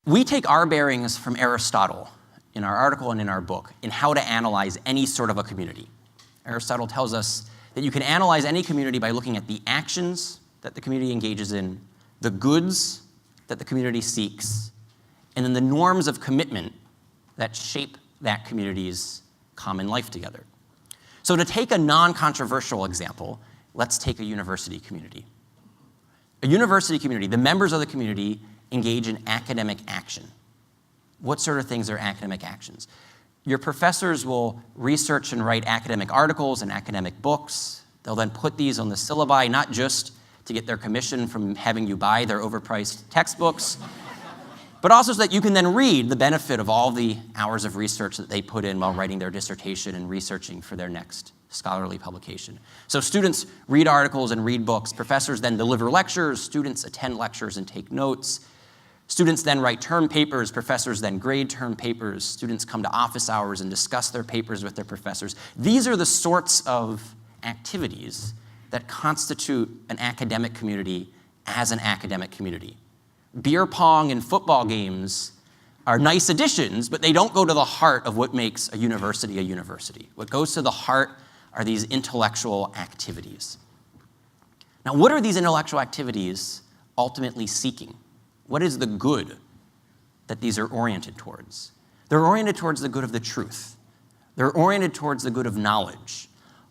We take our bearings from Aristotle in our article and in our book in how to analyze any sort of a community. Aristotle tells us that you can analyze any community by looking at the actions that the community engages in, the goods that the community seeks, and then the norms of commitment that shape that community's common life together. So to take a non-controversial example, let's take a university community. A university community, the members of the community engage in academic action. What sort of things are academic actions? Your professors will research and write academic articles and academic books. They'll then put these on the syllabi, not just to get their commission from having you buy their overpriced textbooks, but also so that you can then read the benefit of all the hours of research that they put in while writing their dissertation and researching for their next scholarly publication. So students read articles and read books. Professors then deliver lectures. Students attend lectures and take notes. Students then write term papers. Professors then grade term papers. Students come to office hours and discuss their papers with their professors. These are the sorts of activities that constitute an academic community as an academic community. Beer pong and football games are nice additions, but they don't go to the heart of what makes a university a university. What goes to the heart are these intellectual activities. Now, what are these intellectual activities ultimately seeking? What is the good that these are oriented towards? They're oriented towards the good of the truth. They're oriented towards the good of knowledge.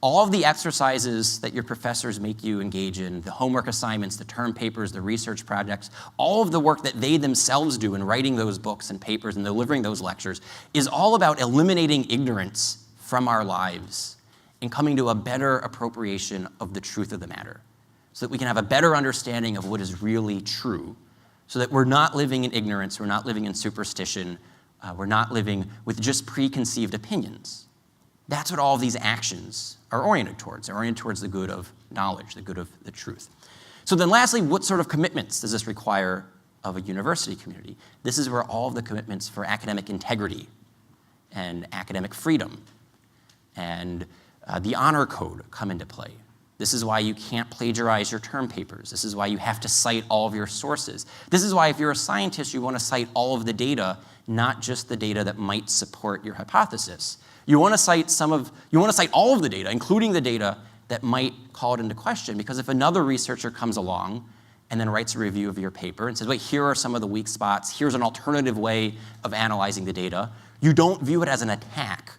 All of the exercises that your professors make you engage in, the homework assignments, the term papers, the research projects, all of the work that they themselves do in writing those books and papers and delivering those lectures is all about eliminating ignorance from our lives and coming to a better appropriation of the truth of the matter so that we can have a better understanding of what is really true, so that we're not living in ignorance, we're not living in superstition, we're not living with just preconceived opinions. That's what all of these actions are oriented towards. They're oriented towards the good of knowledge, the good of the truth. So then lastly, what sort of commitments does this require of a university community? This is where all of the commitments for academic integrity and academic freedom and the honor code come into play. This is why you can't plagiarize your term papers. This is why you have to cite all of your sources. This is why if you're a scientist, you want to cite all of the data, not just the data that might support your hypothesis. You want to cite all of the data, including the data that might call it into question, because if another researcher comes along and then writes a review of your paper and says, wait, here are some of the weak spots, here's an alternative way of analyzing the data, you don't view it as an attack.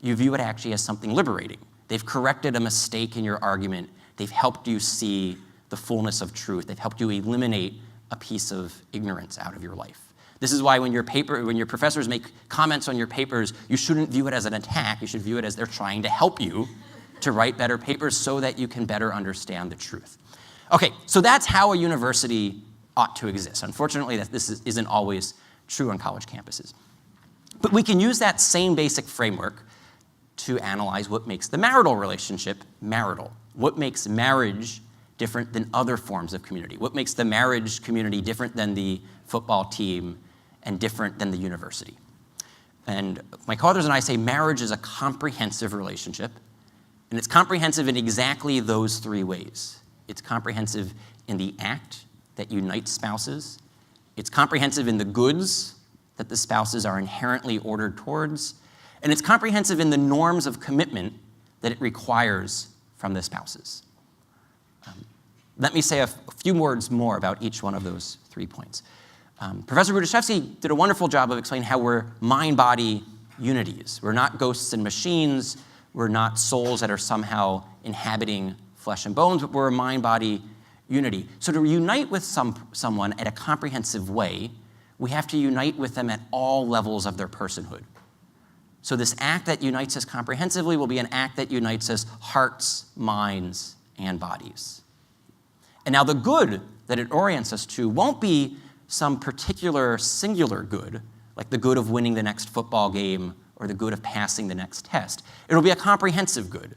You view it actually as something liberating. They've corrected a mistake in your argument. They've helped you see the fullness of truth. They've helped you eliminate a piece of ignorance out of your life. This is why when your professors make comments on your papers, you shouldn't view it as an attack. You should view it as they're trying to help you to write better papers so that you can better understand the truth. Okay, so that's how a university ought to exist. Unfortunately, this isn't always true on college campuses. But we can use that same basic framework to analyze what makes the marital relationship marital. What makes marriage different than other forms of community? What makes the marriage community different than the football team and different than the university? And my co-authors and I say marriage is a comprehensive relationship, and it's comprehensive in exactly those three ways. It's comprehensive in the act that unites spouses. It's comprehensive in the goods that the spouses are inherently ordered towards. And it's comprehensive in the norms of commitment that it requires from the spouses. Let me say a few words more about each one of those 3 points. Professor Rudiszewski did a wonderful job of explaining how we're mind-body unities. We're not ghosts and machines. We're not souls that are somehow inhabiting flesh and bones, but we're a mind-body unity. So to unite with someone at a comprehensive way, we have to unite with them at all levels of their personhood. So this act that unites us comprehensively will be an act that unites us hearts, minds, and bodies. And now the good that it orients us to won't be some particular singular good, like the good of winning the next football game or the good of passing the next test. It'll be a comprehensive good.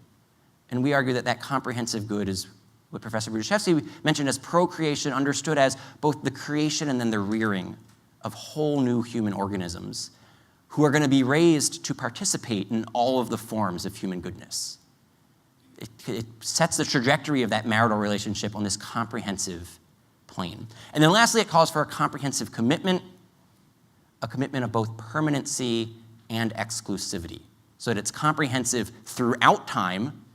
And we argue that that comprehensive good is what Professor Rudiszewski mentioned as procreation, understood as both the creation and then the rearing of whole new human organisms who are going to be raised to participate in all of the forms of human goodness. It sets the trajectory of that marital relationship on this comprehensive plane. And then lastly, it calls for a comprehensive commitment a commitment of both permanency and exclusivity, so that it's comprehensive throughout time,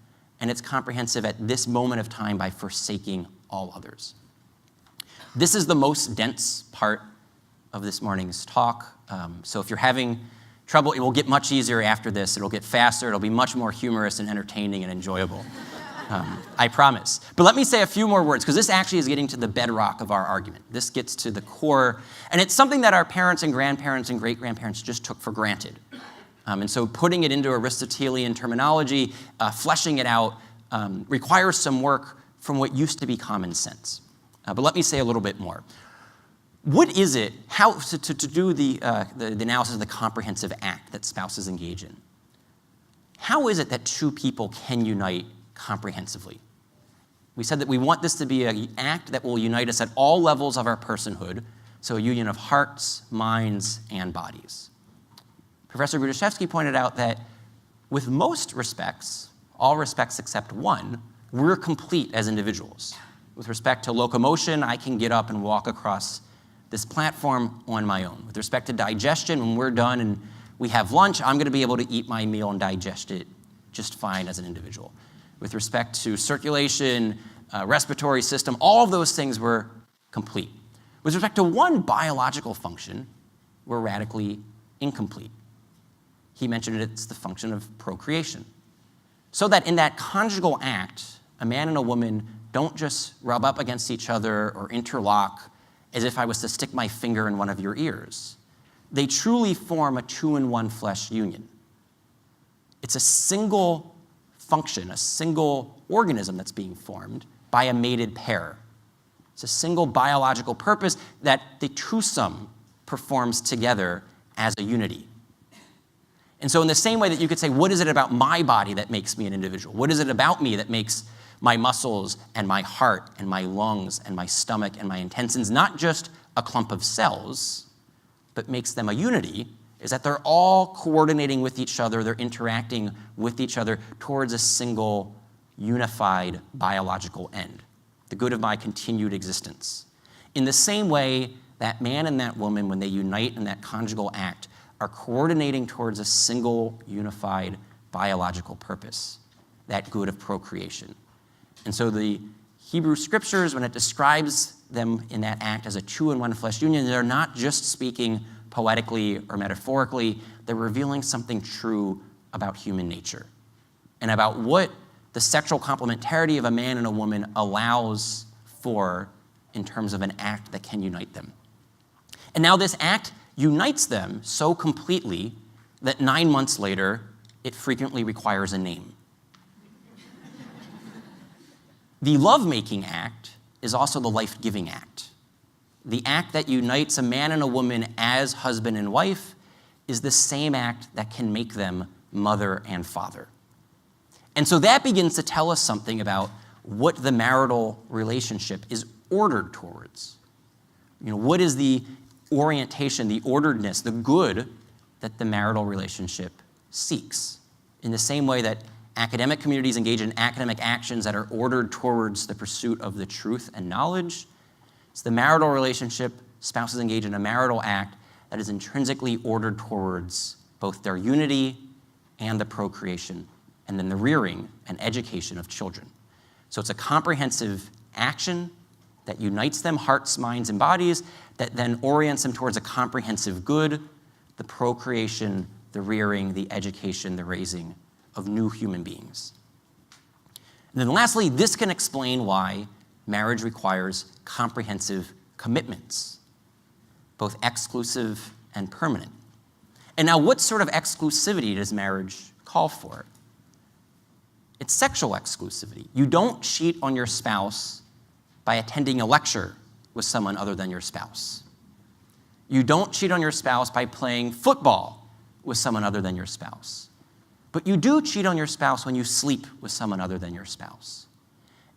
and it's comprehensive at this moment of time by forsaking all others. This is the most dense part of this morning's talk. So if you're having trouble, it will get much easier after this. It'll get faster. It'll be much more humorous and entertaining and enjoyable. I promise. But let me say a few more words, because this actually is getting to the bedrock of our argument. This gets to the core, and it's something that our parents and grandparents and great-grandparents just took for granted. And so putting it into Aristotelian terminology, fleshing it out, requires some work from what used to be common sense. But let me say a little bit more. What is it, how to do the analysis of the comprehensive act that spouses engage in? How is it that two people can unite comprehensively? We said that we want this to be an act that will unite us at all levels of our personhood, so a union of hearts, minds, and bodies. Professor Grudaszewski pointed out that with most respects, all respects except one, we're complete as individuals. With respect to locomotion, I can get up and walk across this platform on my own. With respect to digestion, when we're done and we have lunch, I'm going to be able to eat my meal and digest it just fine as an individual. With respect to circulation, respiratory system, all of those things were complete. With respect to one biological function, we're radically incomplete. He mentioned it's the function of procreation. So that in that conjugal act, a man and a woman don't just rub up against each other or interlock as if I was to stick my finger in one of your ears. They truly form a two-in-one flesh union. It's a single function, a single organism that's being formed by a mated pair. It's a single biological purpose that the twosome performs together as a unity. And so in the same way that you could say, what is it about my body that makes me an individual? What is it about me that makes my muscles and my heart and my lungs and my stomach and my intestines not just a clump of cells, but makes them a unity, is that they're all coordinating with each other, they're interacting with each other towards a single, unified biological end, the good of my continued existence. In the same way, that man and that woman, when they unite in that conjugal act, are coordinating towards a single, unified biological purpose, that good of procreation. And so the Hebrew scriptures, when it describes them in that act as a two-in-one flesh union, they're not just speaking poetically or metaphorically, they're revealing something true about human nature and about what the sexual complementarity of a man and a woman allows for in terms of an act that can unite them. And now this act unites them so completely that 9 months later, it frequently requires a name. The lovemaking act is also the life-giving act. The act that unites a man and a woman as husband and wife is the same act that can make them mother and father. And so that begins to tell us something about what the marital relationship is ordered towards. What is the orientation, the orderedness, the good that the marital relationship seeks? In the same way that academic communities engage in academic actions that are ordered towards the pursuit of the truth and knowledge, it's the marital relationship, spouses engage in a marital act that is intrinsically ordered towards both their unity and the procreation, and then the rearing and education of children. So it's a comprehensive action that unites them, hearts, minds, and bodies, that then orients them towards a comprehensive good, the procreation, the rearing, the education, the raising of new human beings. And then lastly, this can explain why marriage requires comprehensive commitments, both exclusive and permanent. And now, what sort of exclusivity does marriage call for? It's sexual exclusivity. You don't cheat on your spouse by attending a lecture with someone other than your spouse. You don't cheat on your spouse by playing football with someone other than your spouse. But you do cheat on your spouse when you sleep with someone other than your spouse.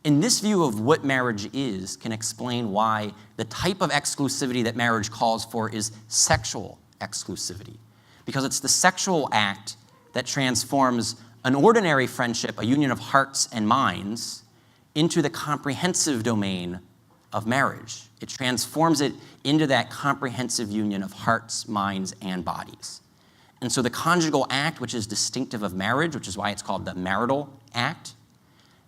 And this view of what marriage is can explain why the type of exclusivity that marriage calls for is sexual exclusivity. Because it's the sexual act that transforms an ordinary friendship, a union of hearts and minds, into the comprehensive domain of marriage. It transforms it into that comprehensive union of hearts, minds, and bodies. And so the conjugal act, which is distinctive of marriage, which is why it's called the marital act,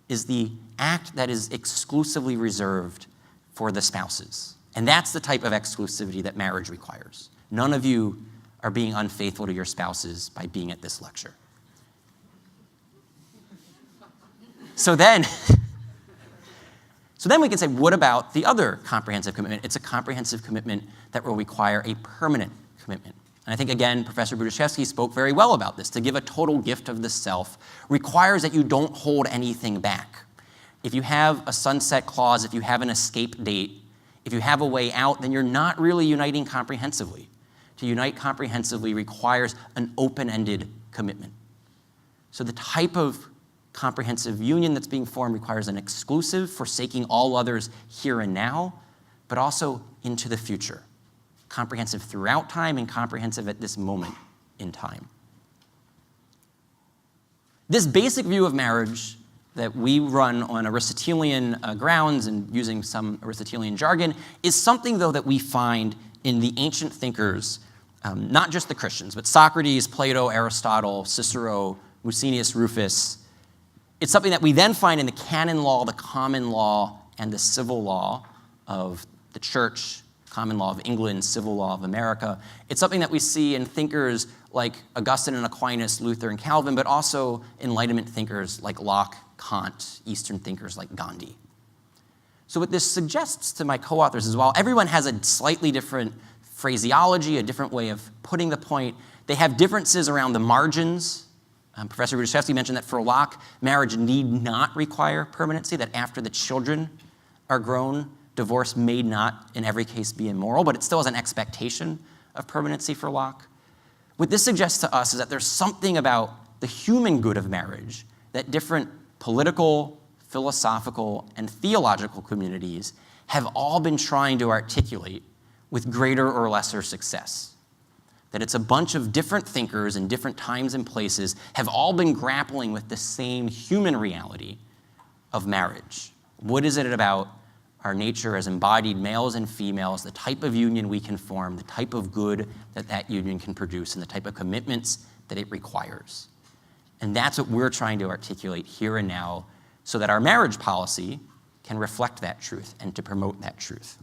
is the act that is exclusively reserved for the spouses. And that's the type of exclusivity that marriage requires. None of you are being unfaithful to your spouses by being at this lecture. So then we can say, what about the other comprehensive commitment? It's a comprehensive commitment that will require a permanent commitment. And I think, again, Professor Budiszewski spoke very well about this. To give a total gift of the self requires that you don't hold anything back. If you have a sunset clause, if you have an escape date, if you have a way out, then you're not really uniting comprehensively. To unite comprehensively requires an open-ended commitment. So the type of comprehensive union that's being formed requires an exclusive, forsaking all others here and now, but also into the future. Comprehensive throughout time and comprehensive at this moment in time. This basic view of marriage that we run on Aristotelian grounds and using some Aristotelian jargon is something, though, that we find in the ancient thinkers, not just the Christians, but Socrates, Plato, Aristotle, Cicero, Musonius Rufus. It's something that we then find in the canon law, the common law, and the civil law of the church, common law of England, civil law of America. It's something that we see in thinkers like Augustine and Aquinas, Luther and Calvin, but also Enlightenment thinkers like Locke, Kant, Eastern thinkers like Gandhi. So what this suggests to my co-authors is, while everyone has a slightly different phraseology, a different way of putting the point, they have differences around the margins. Professor Budiszewski mentioned that for Locke, marriage need not require permanency, that after the children are grown, divorce may not in every case be immoral, but it still has an expectation of permanency for Locke. What this suggests to us is that there's something about the human good of marriage that different political, philosophical, and theological communities have all been trying to articulate with greater or lesser success. That it's a bunch of different thinkers in different times and places have all been grappling with the same human reality of marriage. What is it about our nature as embodied males and females, the type of union we can form, the type of good that that union can produce, and the type of commitments that it requires? And that's what we're trying to articulate here and now so that our marriage policy can reflect that truth and to promote that truth.